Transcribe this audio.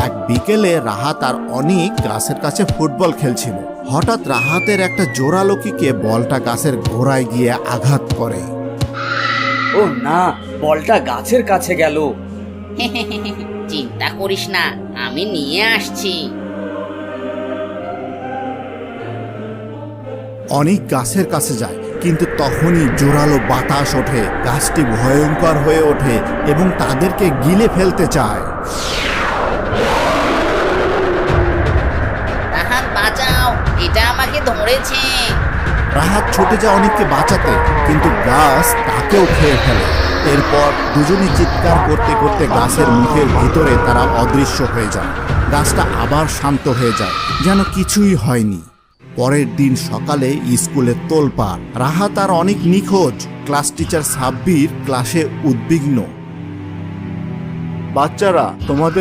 এক বিকেলে রাহাত আর অনিক গাছের কাছে ফুটবল খেলছিল। হঠাৎ রাহাতের একটা জোরালো কিকে বলটা গাছের গোড়ায় গিয়ে আঘাত করে। ও না, বলটা গাছের কাছে গেল। চিন্তা করিস না, আমি নিয়ে আসছি। অনিক গাছের কাছে যায়, কিন্তু তখনই জোরালো বাতাস ওঠে, গাছটি ভয়ঙ্কর হয়ে ওঠে এবং তাদেরকে গিলে ফেলতে চায়। রাহাত বাঁচাও, এটা আমাকে ধরেছে। রাহাত ছুটে যায় অনিককে বাঁচাতে, কিন্তু গাছ তাকেও খেয়ে ফেলে। এরপর দুজনে চিৎকার করতে করতে গাছের মুখের ভিতরে তারা অদৃশ্য হয়ে যায়। গাছটা আবার শান্ত হয়ে যায়, যেন কিছুই হয়নি। পরের দিন সকালে স্কুলে তোলপাড়। রাহাত আর অনেক নিখোঁজ। ক্লাস টিচার সাব্বির ক্লাসে উদ্বিগ্ন। বাচ্চারা, তোমাদের